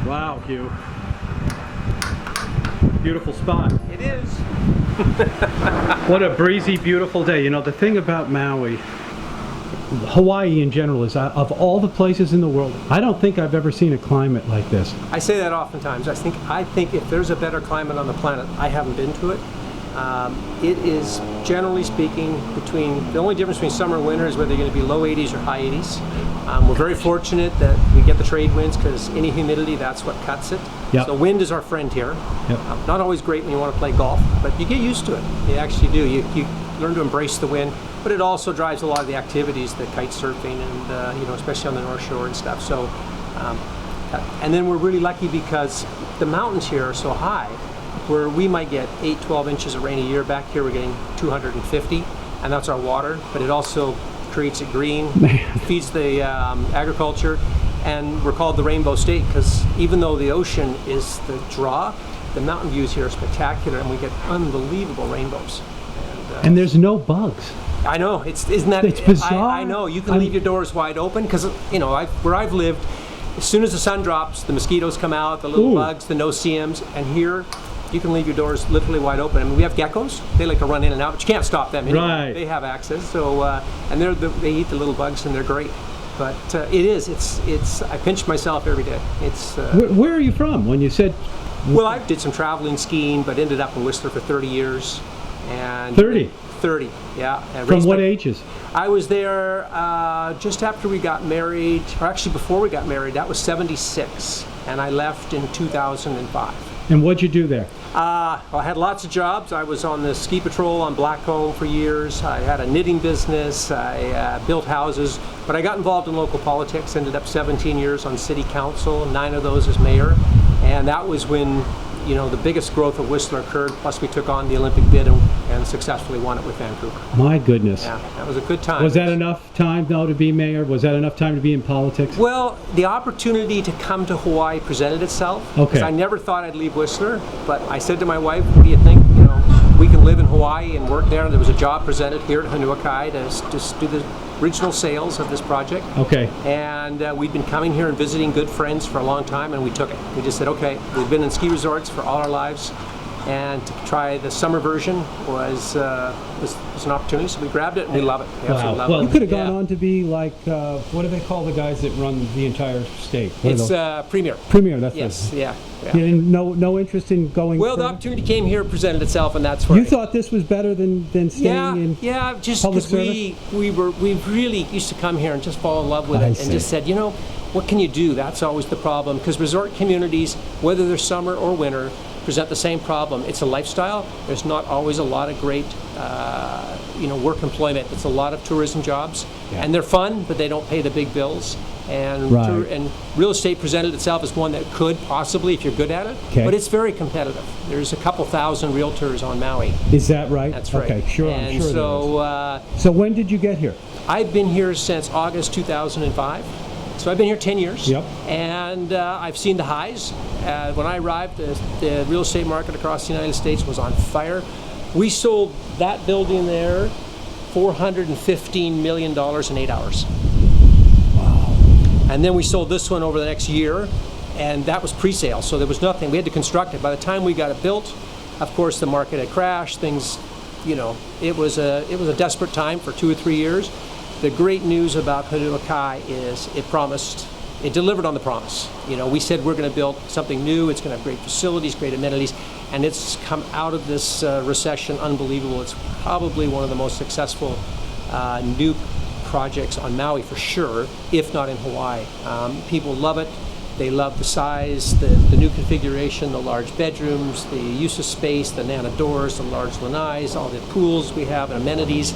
Wow, Hugh. Beautiful spot. It is. What a breezy, beautiful day. You know, the thing about Maui, Hawaii in general, is of all the places in the world, I don't think I've ever seen a climate like this. I say that oftentimes. I think if there's a better climate on the planet, I haven't been to it. It is, generally speaking, the only difference between summer and winter is whether you're going to be low 80s or high 80s. We're very fortunate that we get the trade winds because any humidity, that's what cuts it. Yep. So wind is our friend here. Yep. Not always great when you want to play golf, but you get used to it. You actually do. You learn to embrace the wind, but it also drives a lot of the activities, the kite surfing, and especially on the North Shore and stuff. So, and then we're really lucky because the mountains here are so high, where we might get 8-12 inches of rain a year. Back here we're getting 250, and that's our water, but it also creates it green, feeds the agriculture, and we're called the Rainbow State because even though the ocean is the draw, the mountain views here are spectacular, and we get unbelievable rainbows. And there's no bugs. I know, isn't that? It's bizarre. I know, you can leave your doors wide open because, where I've lived, as soon as the sun drops, the mosquitoes come out, the little bugs, the no-see-ums, and here, you can leave your doors literally wide open. I mean, we have geckos. They like to run in and out, but you can't stop them anyway. Right. They have access. So, and they eat the little bugs, and they're great. But it's. I pinch myself every day. It's. Where are you from? When you said. Well, I did some traveling skiing, but ended up in Whistler for 30 years. And 30. 30. Yeah. From what ages? I was there just after we got married, or actually before we got married. That was 76, and I left in 2005. And what'd you do there? Well, I had lots of jobs. I was on the ski patrol on Blackcomb for years. I had a knitting business. I built houses. But I got involved in local politics, ended up 17 years on city council, 9 of those as mayor. And that was when, the biggest growth of Whistler occurred. Plus we took on the Olympic bid and successfully won it with Vancouver. My goodness. Yeah, that was a good time. Was that enough time, though, to be mayor? Was that enough time to be in politics? Well, the opportunity to come to Hawaii presented itself. Okay. I never thought I'd leave Whistler, but I said to my wife, what do you think? We can live in Hawaii and work there. There was a job presented here at Hanuakai to just do the regional sales of this project. Okay. And we'd been coming here and visiting good friends for a long time, and we took it. We just said, okay, we've been in ski resorts for all our lives, and to try the summer version was an opportunity, so we grabbed it, and we love it. We absolutely love it. You could have gone on to be like, what do they call the guys that run the entire state? It's Premier. Premier, that's yes, it. Yeah. You didn't, no interest in going Well, further? the opportunity came here, presented itself, and that's where you thought this was better than staying in just public because service? we really used to come here and just fall in love with I it, see. and just said, what can you do? That's always the problem, because resort communities, whether they're summer or winter, present the same problem. It's a lifestyle. There's not always a lot of great work employment. It's a lot of tourism jobs, and they're fun, but they don't pay the big bills. And and real estate presented itself as one that could possibly, if you're good at it, but it's very competitive. There's a couple thousand realtors on Maui. Is that right? That's right. Okay, sure. And I'm sure so, so when did you get here? I've been here since August 2005. So I've been here 10 years. Yep. And I've seen the highs. When I arrived, the real estate market across the United States was on fire. We sold that building there $415 million in 8 hours. And then we sold this one over the next year, and that was pre-sale, so there was nothing. We had to construct it. By the time we got it built, of course, the market had crashed. Things, it was a desperate time for 2 or 3 years. The great news about Hanuakai is it delivered on the promise. We said we're going to build something new. It's going to have great facilities, great amenities, and it's come out of this recession unbelievable. It's probably one of the most successful new projects on Maui for sure, if not in Hawaii. People love it. They love the size, the new configuration, the large bedrooms, the use of space, the nana doors, the large lanais, all the pools we have and amenities.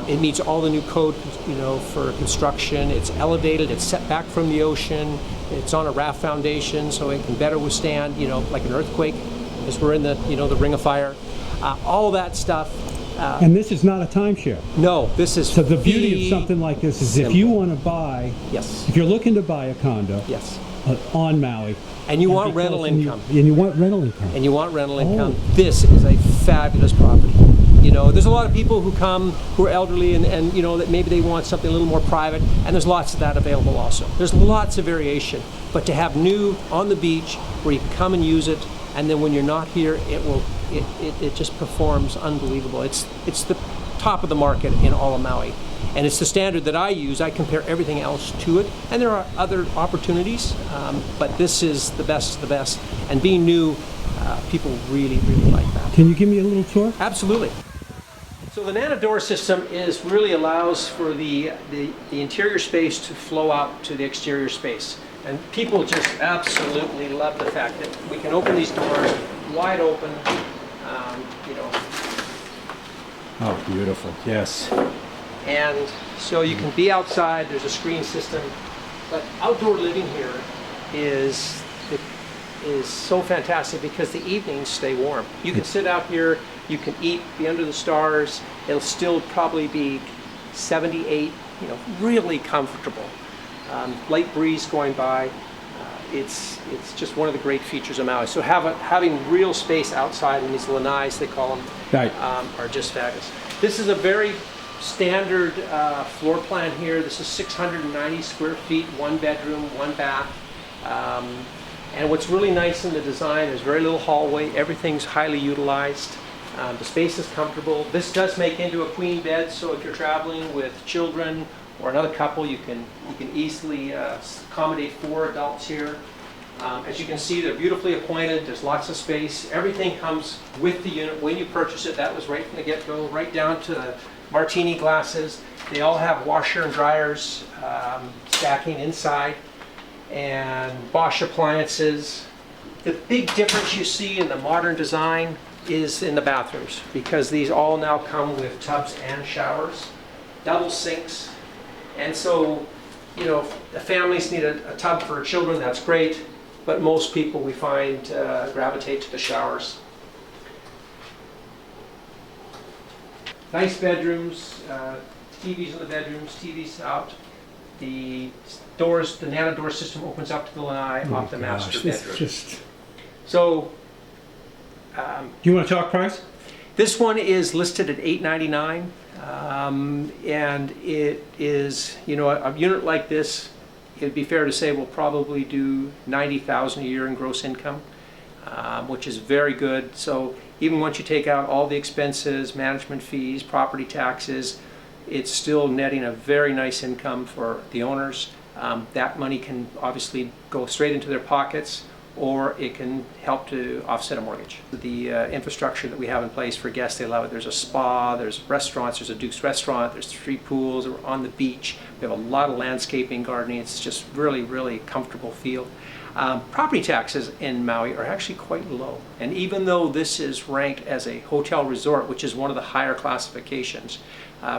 It meets all the new code, for construction. It's elevated. It's set back from the ocean. It's on a raft foundation, so it can better withstand, like an earthquake, as we're in the ring of fire. All that stuff. And this is not a timeshare. No, this is. So the beauty of something like this is simple. If you want to buy, if you're looking to buy a condo, on Maui, and you want rental income, and you want rental income, this is a fabulous property. You know, there's a lot of people who come who are elderly and you know, that maybe they want something a little more private, and there's lots of that available also. There's lots of variation, but to have new on the beach where you can come and use it, and then when you're not here, it just performs unbelievable. It's the top of the market in all of Maui. And it's the standard that I use. I compare everything else to it. And there are other opportunities, but this is the best of the best. And being new, people really, really like that. Can you give me a little tour? Absolutely. So the Nana door system really allows for the interior space to flow out to the exterior space. And people just absolutely love the fact that we can open these doors wide open, you know. Oh, beautiful. Yes. And so you can be outside, there's a screen system, but outdoor living here is so fantastic because the evenings stay warm. You can sit out here, you can eat, be under the stars, it'll still probably be 78, you know, really comfortable. Light breeze going by, it's just one of the great features of Maui. So having real space outside in these lanais, they call them, right, are just fabulous. This is a very standard floor plan here. This is 690 square feet, 1 bedroom, 1 bath. And what's really nice in the design is very little hallway. Everything's highly utilized. The space is comfortable. This does make into a queen bed, so if you're traveling with children or another couple, you can easily accommodate 4 adults here. As you can see, they're beautifully appointed. There's lots of space. Everything comes with the unit when you purchase it. That was right from the get-go, right down to the martini glasses. They all have washer and dryers stacking inside, and Bosch appliances. The big difference you see in the modern design is in the bathrooms, because these all now come with tubs and showers, double sinks. And so, you know, the families need a tub for children, that's great, but most people we find gravitate to the showers. Nice bedrooms, TVs in the bedrooms, TVs out. The doors, the Nana door system opens up to the lanai off the master bedroom. So, do you want to talk price? This one is listed at $899, and it is, you know, a unit like this, it'd be fair to say will probably do $90,000 a year in gross income, which is very good. So even once you take out all the expenses, management fees, property taxes, it's still netting a very nice income for the owners. That money can obviously go straight into their pockets, or it can help to offset a mortgage. The infrastructure that we have in place for guests, they love it. There's a spa, there's restaurants, there's a Duke's restaurant, there's 3 pools, we're on the beach. We have a lot of landscaping, gardening. It's just really, really comfortable feel. Property taxes in Maui are actually quite low. And even though this is ranked as a hotel resort, which is one of the higher classifications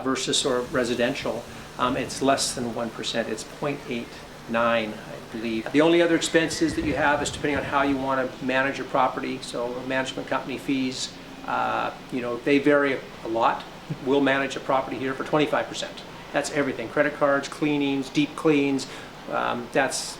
versus sort of residential, it's less than 1%. It's 0.89, I believe. The only other expenses that you have is depending on how you want to manage your property. So management company fees, you know, they vary a lot. We'll manage a property here for 25%. That's everything. Credit cards, cleanings, deep cleans.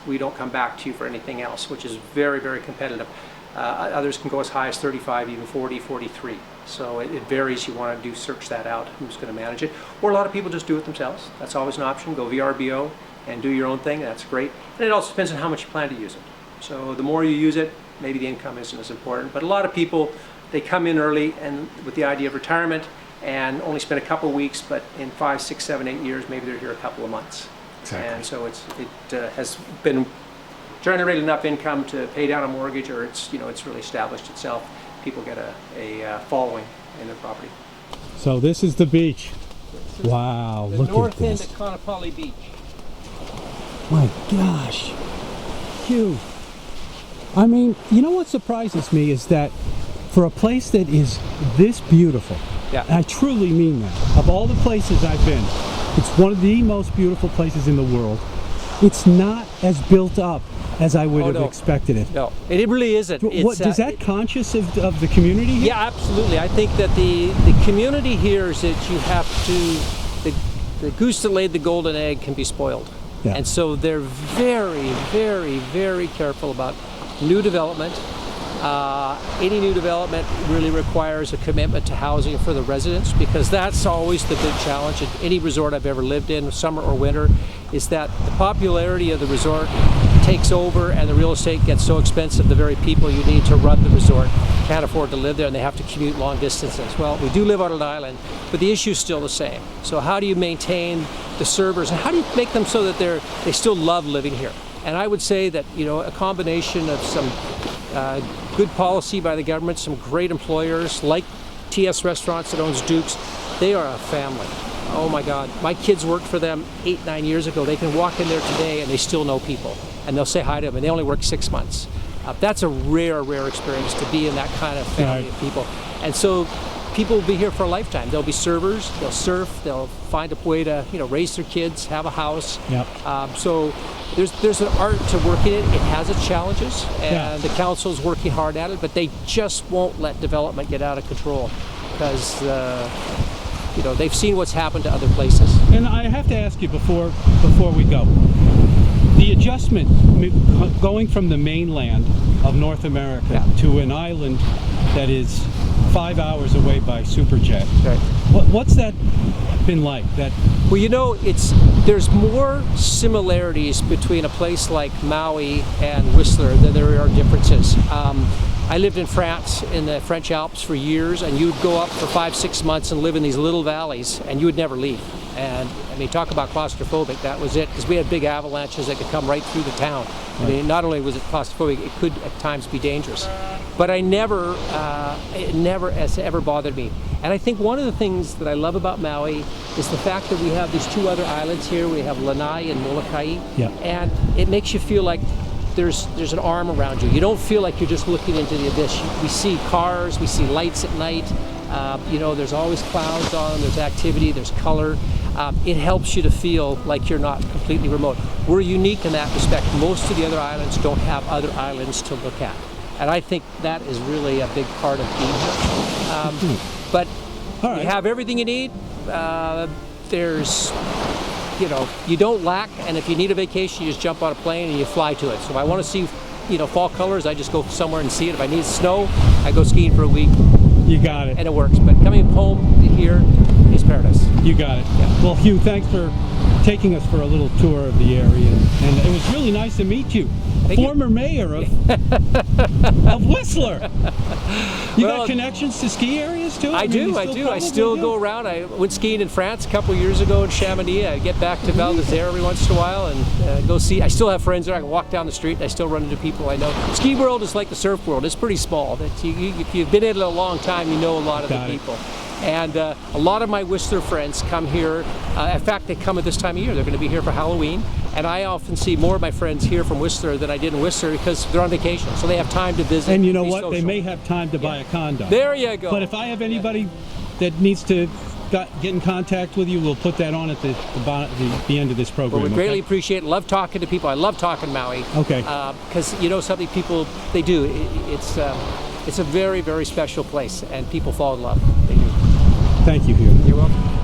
We don't come back to you for anything else, which is very, very competitive. Others can go as high as 35, even 40, 43. So it varies. You want to search that out, who's going to manage it. Or a lot of people just do it themselves. That's always an option. Go VRBO and do your own thing. That's great. And it also depends on how much you plan to use it. So the more you use it, maybe the income isn't as important. But a lot of people, they come in early and with the idea of retirement and only spend a couple of weeks, but in 5, 6, 7, 8 years, maybe they're here a couple of months. Exactly. And so it has been generated enough income to pay down a mortgage, or it's really established itself. People get a following in their property. So this is the beach. Wow, look at this. The north end of Kaanapali Beach. My gosh, Hugh. I mean, you know what surprises me is that for a place that is this beautiful, yeah, and I truly mean that, of all the places I've been, it's one of the most beautiful places in the world. It's not as built up as I would have expected it. No, it really isn't. Is that conscious of the community here? Yeah, absolutely. I think that the community here is that you have to, the goose that laid the golden egg can be spoiled. Yeah. And so they're very, very, very careful about new development. Any new development really requires a commitment to housing for the residents, because that's always the big challenge at any resort I've ever lived in, summer or winter, is that the popularity of the resort takes over and the real estate gets so expensive, the very people you need to run the resort can't afford to live there and they have to commute long distances. Well, we do live on an island, but the issue is still the same. So how do you maintain the servers, and how do you make them so that they still love living here? And I would say that, you know, a combination of some good policy by the government, some great employers like TS Restaurants that owns Duke's, they are a family. Oh my God, my kids worked for them 8-9 years ago. They can walk in there today and they still know people, and they'll say hi to them, and they only work 6 months. That's a rare experience to be in that kind of family of people. And so people will be here for a lifetime. They'll be servers, they'll surf, they'll find a way to, you know, raise their kids, have a house. So there's an art to working it. It has its challenges, and the council's working hard at it, but they just won't let development get out of control, because you know, they've seen what's happened to other places. And I have to ask you before we go, the adjustment going from the mainland of North America to an island that is 5 hours away by Superjet. Right. What's that been like? Well, you know, there's more similarities between a place like Maui and Whistler than there are differences. I lived in France, in the French Alps for years, and you'd go up for 5-6 months and live in these little valleys, and you would never leave. And I mean, talk about claustrophobic, that was it, because we had big avalanches that could come right through the town. I mean, not only was it claustrophobic, it could at times be dangerous. But it never has ever bothered me. And I think one of the things that I love about Maui is the fact that we have these two other islands here. We have Lanai and Molokai, and it makes you feel like there's an arm around you. You don't feel like you're just looking into the abyss. We see cars, we see lights at night. You know, there's always clouds on, there's activity, there's color. It helps you to feel like you're not completely remote. We're unique in that respect. Most of the other islands don't have other islands to look at. And I think that is really a big part of being here. But you have everything you need. There's, you know, you don't lack, and if you need a vacation, you just jump on a plane and you fly to it. So if I want to see, you know, fall colors, I just go somewhere and see it. If I need snow, I go skiing for a week. You got it. And it works. But coming home to here is paradise. You got it. Yeah. Well, Hugh, thanks for taking us for a little tour of the area, and it was really nice to meet you. Former mayor of Whistler. You got connections to ski areas too? I do. I still go around. I went skiing in France a couple years ago in Chamonix. I get back to Val d'Isère every once in a while and go see. I still have friends there. I can walk down the street and I still run into people I know. Ski world is like the surf world. It's pretty small. If you've been in it a long time, you know a lot of the people. And a lot of my Whistler friends come here. In fact, they come at this time of year. They're going to be here for Halloween. And I often see more of my friends here from Whistler than I did in Whistler because they're on vacation. So they have time to visit. And you know what? Social. They may have time to buy a condo. There you go. But if I have anybody that needs to get in contact with you, we'll put that on at the end of this program. Well, we greatly appreciate it. Love talking to people. I love talking Maui. Okay. Because, you know, something people, they do. It's a very, very special place, and people fall in love. They do. Thank you, Hugh. You're welcome.